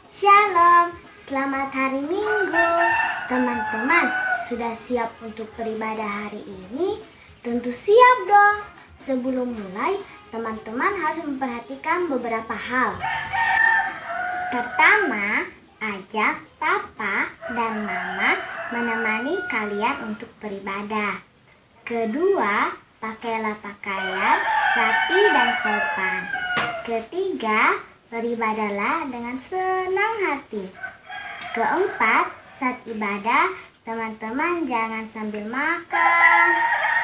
Shalom, selamat hari Minggu. Teman-teman, sudah siap untuk beribadah hari ini? Tentu siap dong. Sebelum mulai, teman-teman harus memperhatikan beberapa hal. Pertama, ajak papa dan mama menemani kalian untuk beribadah. Kedua, pakailah pakaian rapi dan sopan. Ketiga, beribadahlah dengan senang hati. Keempat, saat ibadah, teman-teman jangan sambil makan,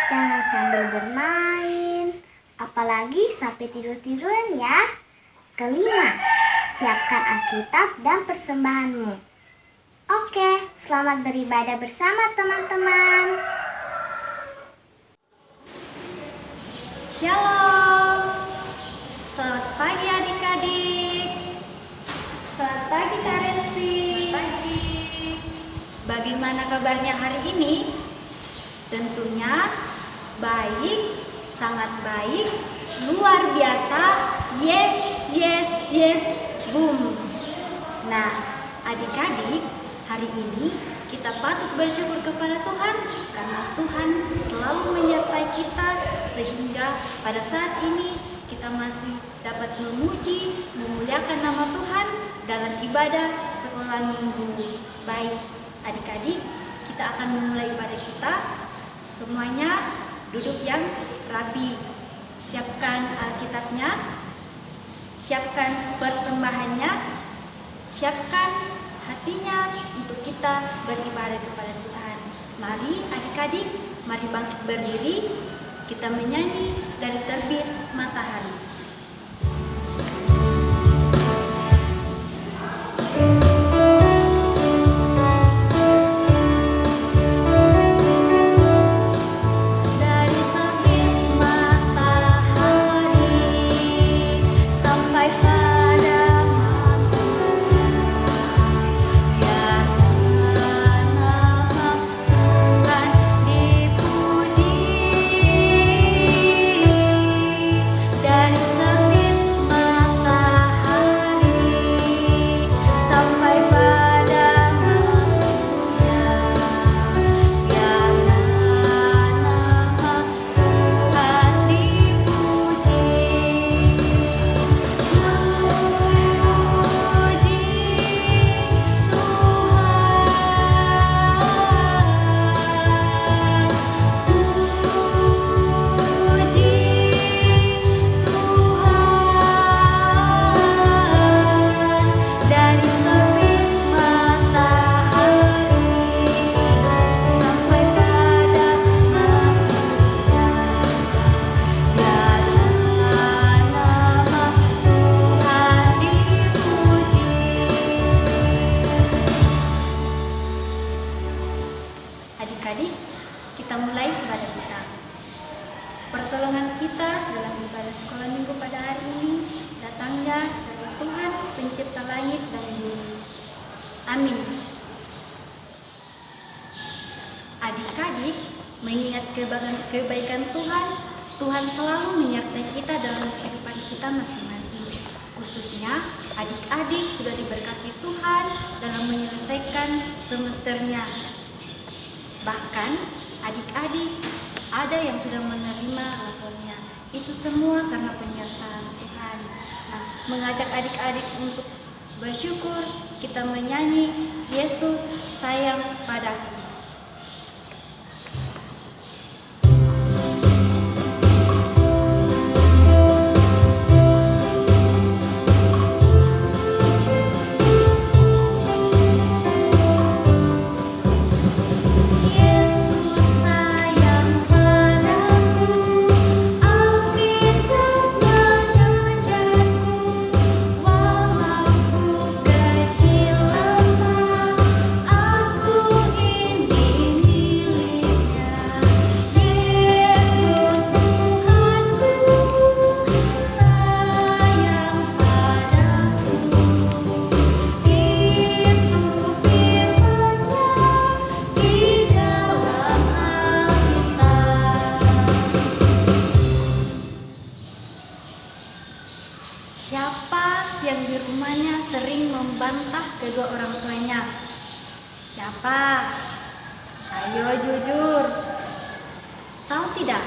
jangan sambil bermain, apalagi sampai tidur-tiduran ya. Kelima, siapkan Alkitab dan persembahanmu. Oke, selamat beribadah bersama teman-teman. Shalom. Selamat pagi adik-adik. Selamat pagi Kak Rensi. Pagi. Bagaimana kabarnya hari ini? Tentunya baik, sangat baik, luar biasa. Yes, yes, yes, boom. Nah, adik-adik, hari ini kita patut bersyukur kepada Tuhan karena Tuhan selalu menyertai kita sehingga pada saat ini kita masih dapat memuji, memuliakan nama Tuhan dalam ibadah sekolah minggu. Baik, adik-adik, kita akan memulai ibadah kita. Semuanya duduk yang rapi. Siapkan Alkitabnya, siapkan persembahannya, siapkan hatinya untuk kita beribadah kepada Tuhan. Mari adik-adik, mari bangkit berdiri. Kita menyanyi dari terbit matahari. Adik-adik, kita mulai ibadah kita. Pertolongan kita dalam ibadah sekolah minggu pada hari ini datangnya dari Tuhan pencipta langit dan bumi. Amin. Adik-adik, mengingat kebaikan Tuhan, Tuhan selalu menyertai kita dalam kehidupan kita masing-masing. Khususnya adik-adik sudah diberkati Tuhan dalam menyelesaikan semesternya. Bahkan adik-adik ada yang sudah menerima lapornya. Itu semua karena penyertaan Tuhan. Nah, mengajak adik-adik untuk bersyukur, kita menyanyi Yesus sayang padaku. Aku Siapa yang di rumahnya sering membantah kedua orang tuanya? Siapa? Ayo jujur. Tahu tidak,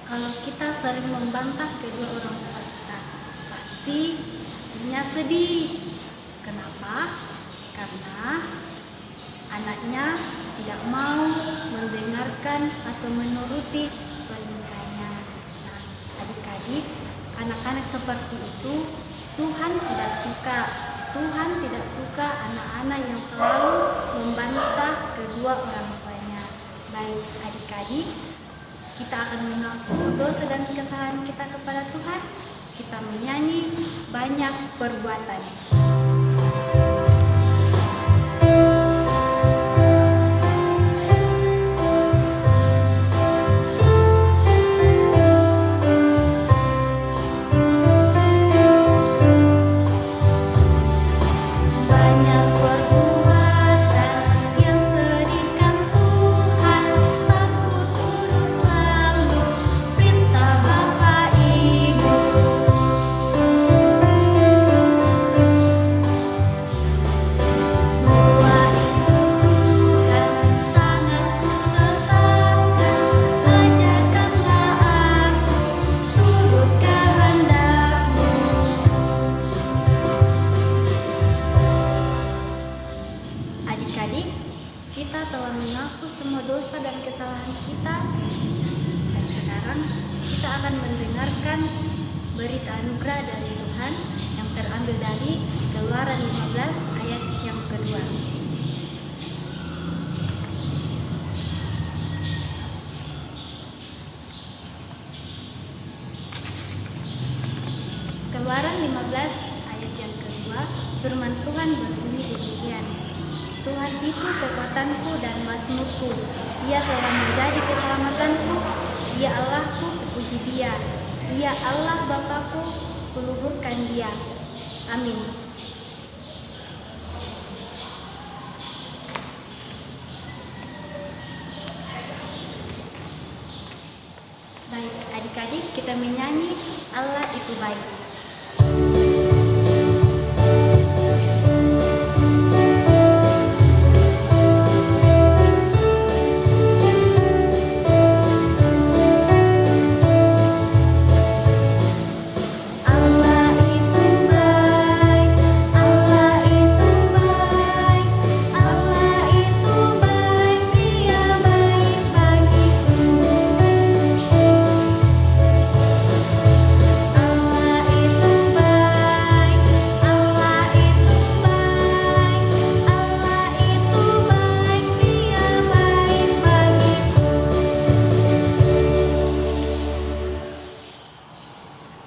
kalau kita sering membantah kedua orang tua kita, pasti hatinya sedih. Kenapa? Karena anaknya tidak mau mendengarkan atau menuruti perintahnya. Nah, adik-adik, anak-anak seperti itu Tuhan tidak suka. Tuhan tidak suka anak-anak yang selalu membantah kedua orang tuanya. Baik adik-adik, kita akan mengaku dosa dan kesalahan kita kepada Tuhan. Kita menyanyi banyak perbuatan. Adik-adik, kita telah mengaku semua dosa dan kesalahan kita, dan sekarang kita akan mendengarkan berita anugerah dari Tuhan yang terambil dari Keluaran 15 ayat yang kedua. Keluaran 15 ayat yang kedua, firman Tuhan berbunyi demikian. Tuhan itu kekuatanku dan mazmurku, Ia telah menjadi keselamatanku, Ia Allahku, puji Dia, Ia Allah Bapakku, kuluhurkan Dia. Amin. Baik adik-adik, kita menyanyi Allah itu baik.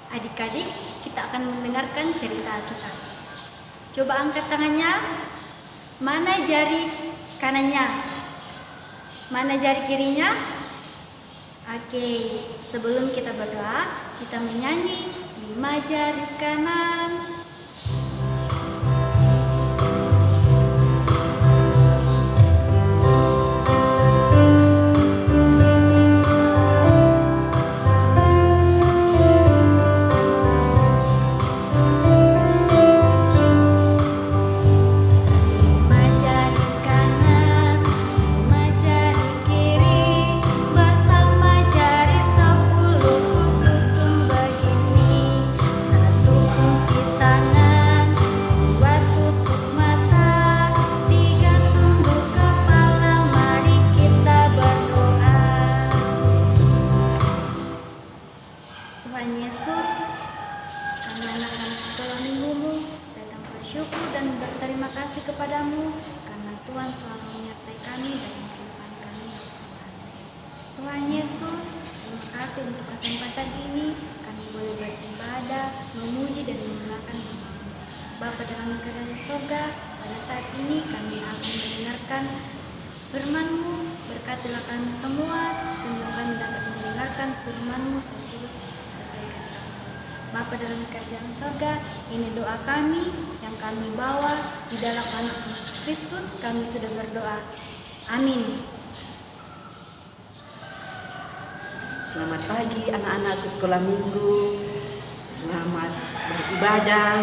Adik-adik, kita akan mendengarkan cerita kita. Coba angkat tangannya. Mana jari kanannya? Mana jari kirinya? Oke, sebelum kita berdoa, kita menyanyi 5 jari kanan. Tuhan Yesus, kami anak-anak sekolah minggumu datang bersyukur dan berterima kasih kepadamu karena Tuhan selalu menyertai kami dalam kehidupan kami masing-masing. Tuhan Yesus, terima kasih untuk kesempatan ini kami boleh beribadah, memuji dan memuliakan nama-Mu. Bapa dalam kerajaan surga, pada saat ini kami akan mendengarkan firman-Mu. Berkatilah kami semua sehingga kami dapat mendengarkan firman-Mu Bapa dalam kerajaan surga, ini doa kami yang kami bawa di dalam anak Yesus Kristus, kami sudah berdoa. Amin. Selamat pagi anak-anakku sekolah minggu. Selamat beribadah ibadah.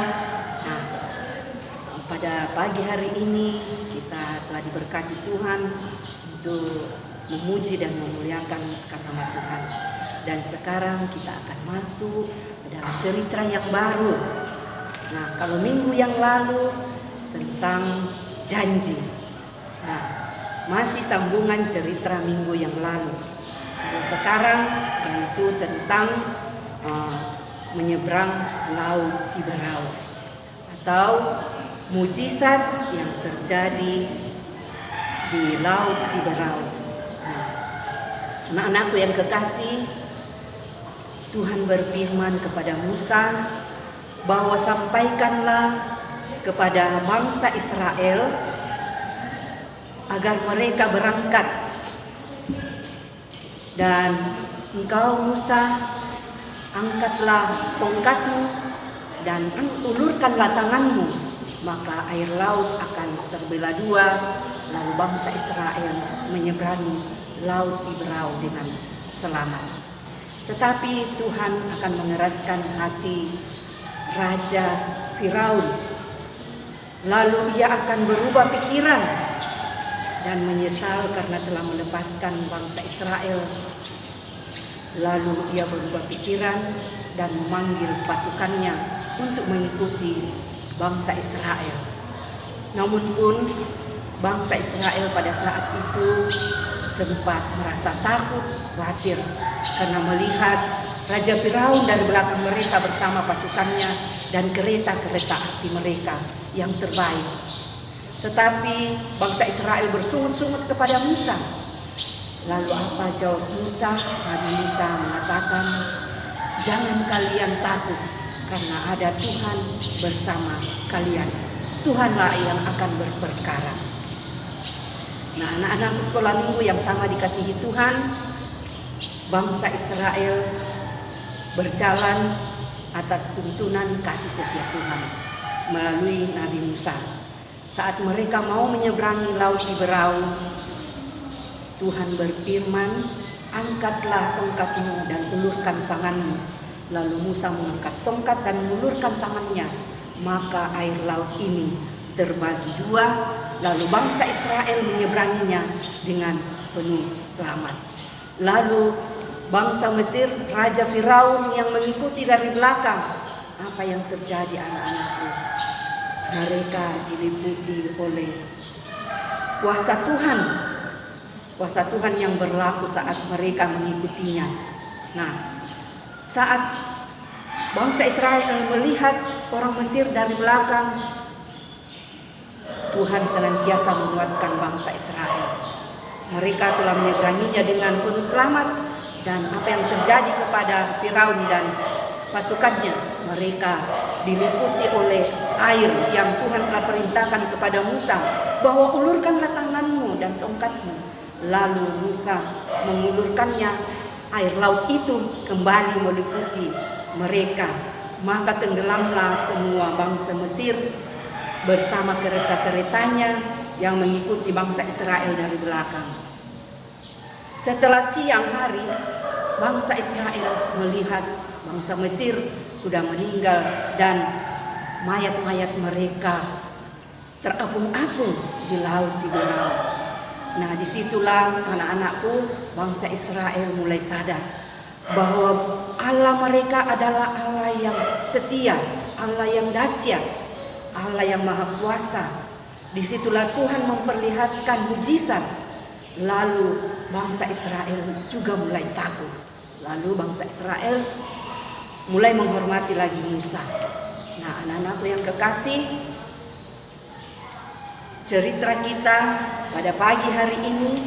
Nah, pada pagi hari ini kita telah diberkati Tuhan untuk memuji dan memuliakan nama Tuhan. Dan sekarang kita akan masuk ke dalam cerita yang baru. Nah, kalau minggu yang lalu tentang janji. Nah, masih sambungan cerita minggu yang lalu. Kalau sekarang yaitu tentang menyeberang laut Tiberau atau mujizat yang terjadi di laut Tiberau. Nah, anak-anakku yang kekasih, Tuhan berfirman kepada Musa bahwa sampaikanlah kepada bangsa Israel agar mereka berangkat, dan engkau Musa angkatlah tongkatmu dan ulurkanlah tanganmu, maka air laut akan terbelah dua, lalu bangsa Israel menyeberangi laut Tiberau dengan selamat. Tetapi Tuhan akan mengeraskan hati Raja Firaun, lalu ia akan berubah pikiran dan menyesal karena telah melepaskan bangsa Israel. Lalu ia berubah pikiran dan memanggil pasukannya untuk mengikuti bangsa Israel. Namun pun bangsa Israel pada saat itu sempat merasa takut, khawatir karena melihat Raja Firaun dari belakang mereka bersama pasukannya dan kereta-kereta api mereka yang terbaik. Tetapi bangsa Israel bersungut-sungut kepada Musa. Lalu apa jawab Musa? Nabi Musa mengatakan, jangan kalian takut karena ada Tuhan bersama kalian. Tuhanlah yang akan berperkara. Nah, anak-anak sekolah minggu yang sama dikasihi Tuhan, bangsa Israel berjalan atas tuntunan kasih setia Tuhan melalui Nabi Musa. Saat mereka mau menyeberangi laut Tiberau, Tuhan berfirman, angkatlah tongkatmu dan ulurkan tanganmu. Lalu Musa mengangkat tongkat dan mengulurkan tangannya, maka air laut ini terbagi dua, lalu bangsa Israel menyeberanginya dengan penuh selamat. Lalu bangsa Mesir, Raja Firaun yang mengikuti dari belakang. Apa yang terjadi anak-anakku? Mereka diliputi oleh kuasa Tuhan. Kuasa Tuhan yang berlaku saat mereka mengikutinya. Nah, saat bangsa Israel melihat orang Mesir dari belakang, Tuhan senantiasa menguatkan bangsa Israel. Mereka telah menyeberanginya dengan penuh selamat. Dan apa yang terjadi kepada Firaun dan pasukannya, mereka diliputi oleh air yang Tuhan telah perintahkan kepada Musa bahwa ulurkanlah tanganmu dan tongkatmu. Lalu Musa mengulurkannya, air laut itu kembali meliputi mereka. Maka tenggelamlah semua bangsa Mesir bersama kereta-keretanya yang mengikuti bangsa Israel dari belakang. Setelah siang hari, bangsa Israel melihat bangsa Mesir sudah meninggal dan mayat-mayat mereka terapung-apung di laut Tiberau. Nah, disitulah anak-anakku, bangsa Israel mulai sadar bahwa Allah mereka adalah Allah yang setia, Allah yang dahsyat, Allah yang maha kuasa. Disitulah Tuhan memperlihatkan mujizat. Lalu bangsa Israel juga mulai takut. Lalu bangsa Israel mulai menghormati lagi Musa. Nah, anak-anakku yang kekasih, cerita kita pada pagi hari ini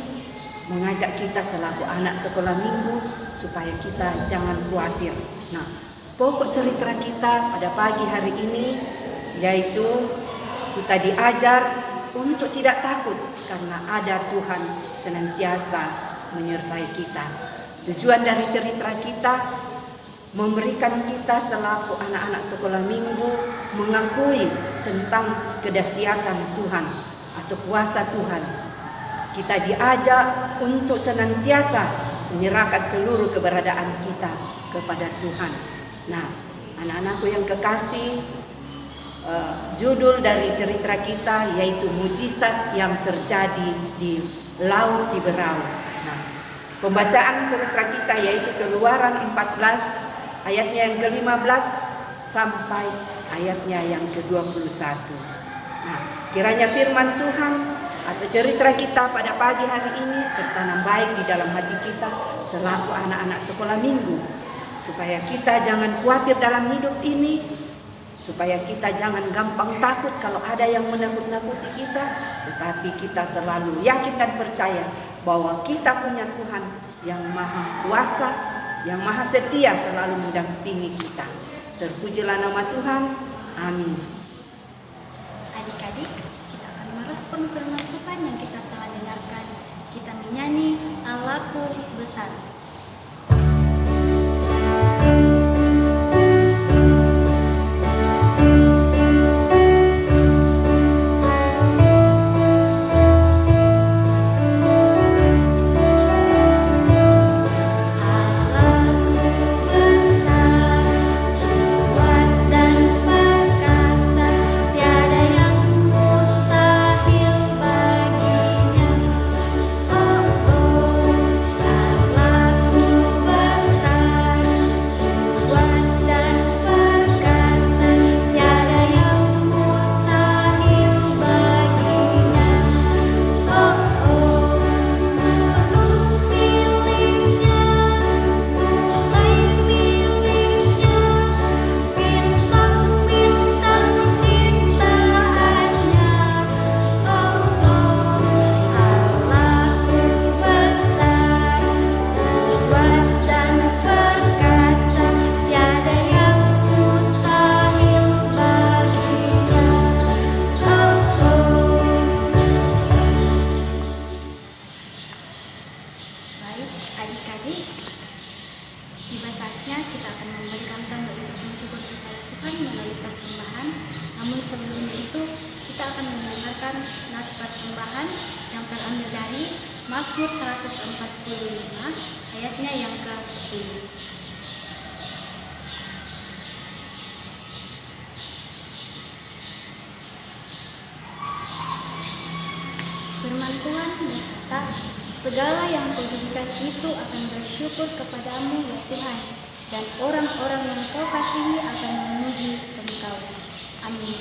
mengajak kita selaku anak sekolah minggu supaya kita jangan khawatir. Nah, pokok cerita kita pada pagi hari ini yaitu kita diajar untuk tidak takut karena ada Tuhan senantiasa menyertai kita. Tujuan dari cerita kita memberikan kita selaku anak-anak sekolah minggu mengakui tentang kedahsyatan Tuhan atau kuasa Tuhan. Kita diajak untuk senantiasa menyerahkan seluruh keberadaan kita kepada Tuhan. Nah, Anak-anakku yang kekasih, judul dari cerita kita yaitu mujizat yang terjadi di Laut Tiberau. Nah, pembacaan cerita kita yaitu Keluaran 14 ayatnya yang ke-15 sampai ayatnya yang ke-21. Nah, kiranya firman Tuhan atau cerita kita pada pagi hari ini tertanam baik di dalam hati kita selaku anak-anak sekolah minggu, supaya kita jangan khawatir dalam hidup ini, supaya kita jangan gampang takut kalau ada yang menakut-nakuti kita, tetapi kita selalu yakin dan percaya bahwa kita punya Tuhan yang maha kuasa, yang maha setia selalu mendampingi kita. Terpujilah nama Tuhan. Amin. Adik-adik, kita akan merespon firman Tuhan yang kita telah dengarkan. Kita menyanyi Allahku besar. Adik-adik, tiba saatnya kita akan memberikan tanda ucapan syukur kepada Tuhan melalui persembahan. Namun sebelum itu, kita akan mendengarkan nat persembahan yang terambil dari Mazmur 145 ayatnya yang ke-10. Firman Tuhan berkata, segala yang kau berikan itu akan bersyukur kepadamu ya Tuhan, dan orang-orang yang kau kasihi akan memuji Engkau. Amin.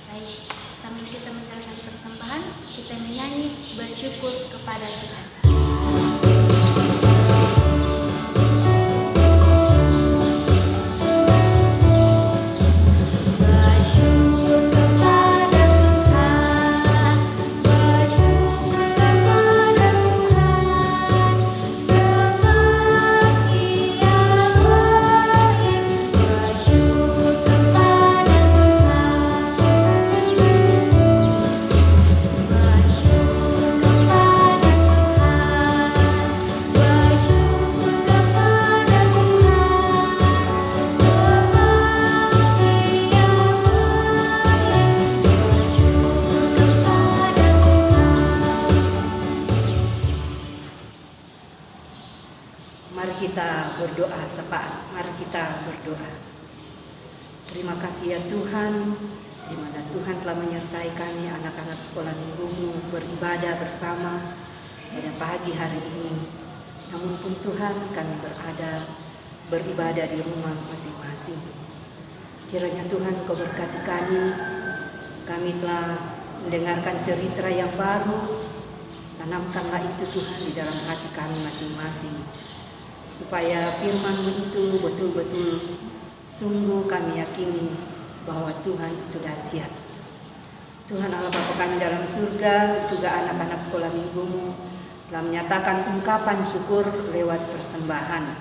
Baik, sambil kita menjalankan persembahan, kita menyanyi bersyukur kepada Tuhan. Mari kita berdoa sepakat. Mari kita berdoa. Terima kasih ya Tuhan, di mana Tuhan telah menyertai kami anak-anak sekolah minggu beribadah bersama pada pagi hari ini. Namun pun Tuhan, kami beribadah di rumah masing-masing. Kiranya Tuhan Kau berkati kami. Kami telah mendengarkan cerita yang baru. Tanamkanlah itu Tuhan di dalam hati kami masing-masing, supaya firman-Mu itu betul-betul sungguh kami yakini bahwa Tuhan itu dahsyat. Tuhan Allah Bapa kami dalam surga, juga anak-anak sekolah minggu-Mu telah menyatakan ungkapan syukur lewat persembahan.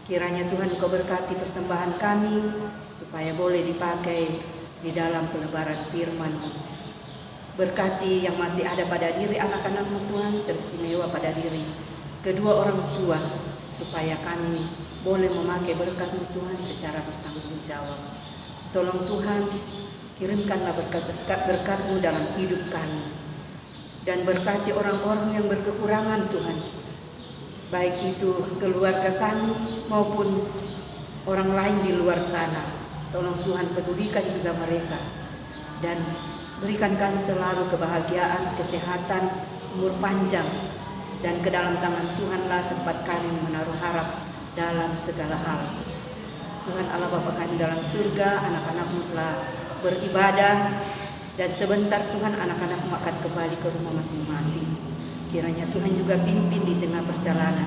Kiranya Tuhan Kau berkati persembahan kami supaya boleh dipakai di dalam pelebaran firman-Mu. Berkati yang masih ada pada diri anak-anak-Mu Tuhan, teristimewa pada diri kedua orang tua, supaya kami boleh memakai berkat-Mu Tuhan secara bertanggung jawab. Tolong Tuhan, kirimkanlah berkat-Mu dalam hidup kami. dan berkati orang-orang yang berkekurangan Tuhan, baik itu keluarga kami maupun orang lain di luar sana. Tolong Tuhan pedulikan juga mereka dan berikan kami selalu kebahagiaan, kesehatan, umur panjang, dan ke dalam tangan Tuhanlah tempat kami menaruh harap dalam segala hal. Tuhan Allah Bapa kami dalam surga, anak-anak-Mu telah beribadah dan sebentar Tuhan anak-anak-Mu akan kembali ke rumah masing-masing. Kiranya Tuhan juga pimpin di tengah perjalanan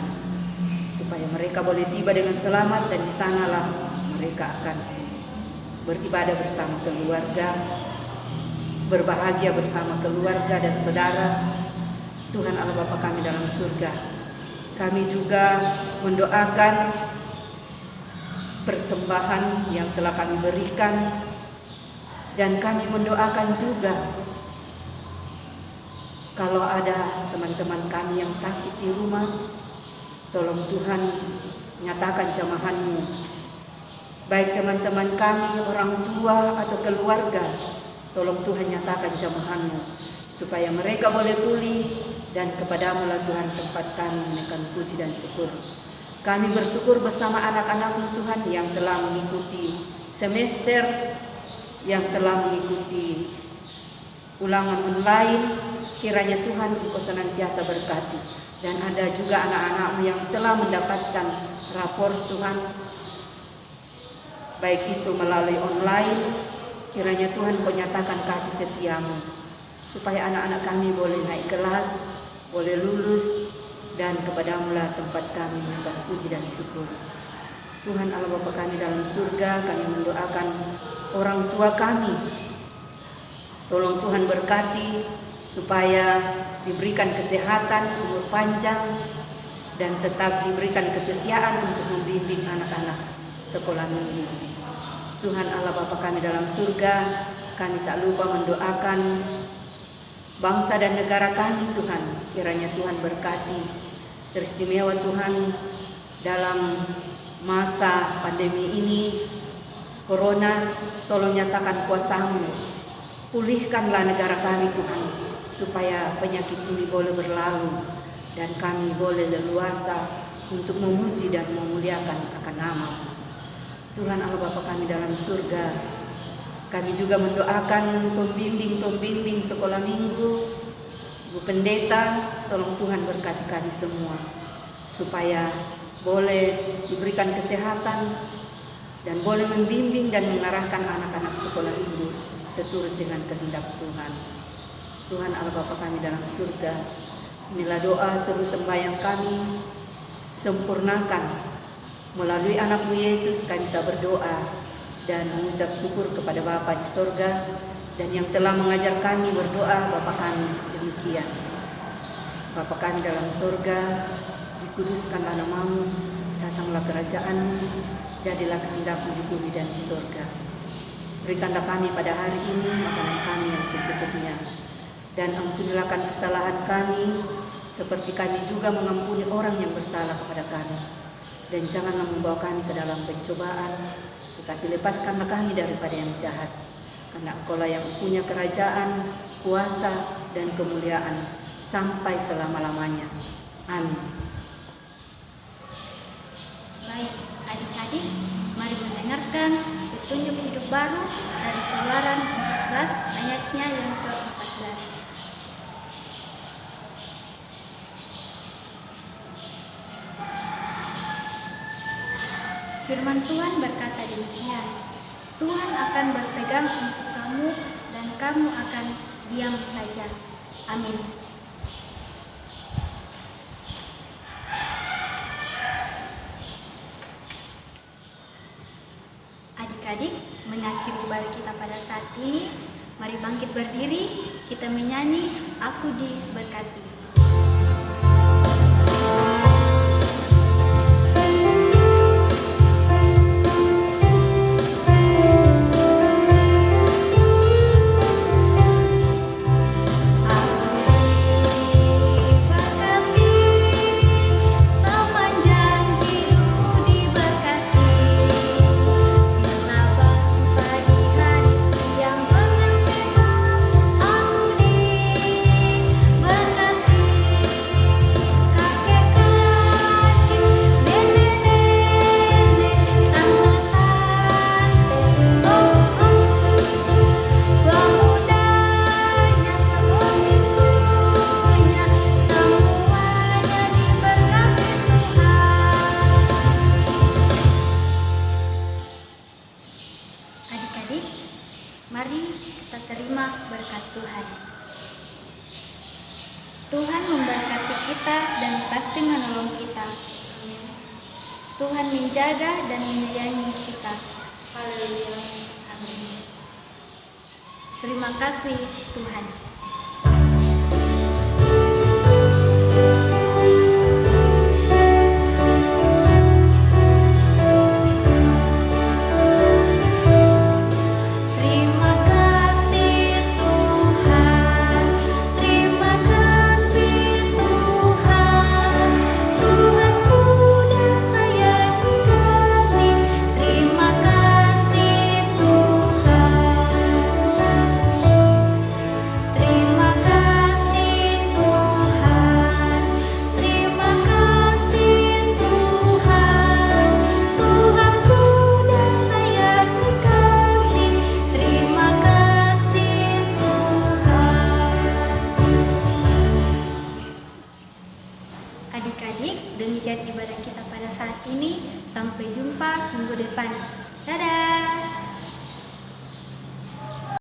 supaya mereka boleh tiba dengan selamat dan di sanalah mereka akan beribadah bersama keluarga, berbahagia bersama keluarga dan saudara. Tuhan Allah Bapa kami dalam surga, kami juga mendoakan persembahan yang telah kami berikan, dan kami mendoakan juga kalau ada teman-teman kami yang sakit di rumah, tolong Tuhan nyatakan jamahan-Mu. Baik teman-teman kami, orang tua atau keluarga, tolong Tuhan nyatakan jamahan-Mu supaya mereka boleh pulih, dan kepadamu lah Tuhan tempat kami menaikkan puji dan syukur. Kami bersyukur bersama anak-anak-Mu Tuhan yang telah mengikuti semester, yang telah mengikuti ulangan online. Kiranya Tuhan Engkau senantiasa berkati, dan ada juga anak-anak-Mu yang telah mendapatkan rapor Tuhan, baik itu melalui online. Kiranya Tuhan Kau nyatakan kasih setia-Mu supaya anak-anak kami boleh naik kelas, boleh lulus, dan kepadamu lah tempat kami menyembah puji dan syukur. Tuhan Allah Bapa kami dalam surga, kami mendoakan orang tua kami. Tolong Tuhan berkati supaya diberikan kesehatan, umur panjang, dan tetap diberikan kesetiaan untuk membimbing anak-anak sekolah minggu. Tuhan Allah Bapa kami dalam surga, kami tak lupa mendoakan bangsa dan negara kami Tuhan. Kiranya Tuhan berkati teristimewa Tuhan dalam masa pandemi ini, Corona. Tolong nyatakan kuasa-Mu, pulihkanlah negara kami Tuhan, supaya penyakit ini boleh berlalu dan kami boleh leluasa untuk memuji dan memuliakan akan nama-Mu. Tuhan Allah Bapa kami dalam surga, kami juga mendoakan pembimbing-pembimbing sekolah minggu, Ibu Pendeta. Tolong Tuhan berkati kami semua supaya boleh diberikan kesehatan dan boleh membimbing dan mengarahkan anak-anak sekolah minggu seturut dengan kehendak Tuhan. Tuhan Allah Bapa kami dalam surga, inilah doa seru sembahyang kami, sempurnakan melalui anak-Mu Yesus. Kami tak berdoa dan mengucap syukur kepada Bapa di surga, dan yang telah mengajar kami berdoa Bapa kami demikian. Bapa kami dalam surga, dikuduskanlah nama-Mu, datanglah kerajaan-Mu, jadilah kehendak-Mu di bumi dan di surga. Berikanlah kami pada hari ini makanan kami yang secukupnya, dan ampunilah kesalahan kami seperti kami juga mengampuni orang yang bersalah kepada kami. Dan janganlah membawa kami ke dalam pencobaan, tetapi lepaskanlah kami daripada yang jahat. Karena Engkau-lah yang punya kerajaan, kuasa, dan kemuliaan sampai selama-lamanya. Amin. Baik, adik-adik, mari mendengarkan petunjuk hidup baru dari Keluaran 14 ayatnya yang ke-14. Firman Tuhan berkata demikian, Tuhan akan berpegang untuk kamu dan kamu akan diam saja. Amin. Adik-adik, mengakhiri ibadah kita pada saat ini, mari bangkit berdiri, kita menyanyi Aku Diberkati. Berkati menolong kita. Tuhan menjaga dan menyayangi kita. Haleluya. Amin. Terima kasih Tuhan. Adik-adik, demikian ibadah kita pada saat ini. Sampai jumpa minggu depan. Dadah!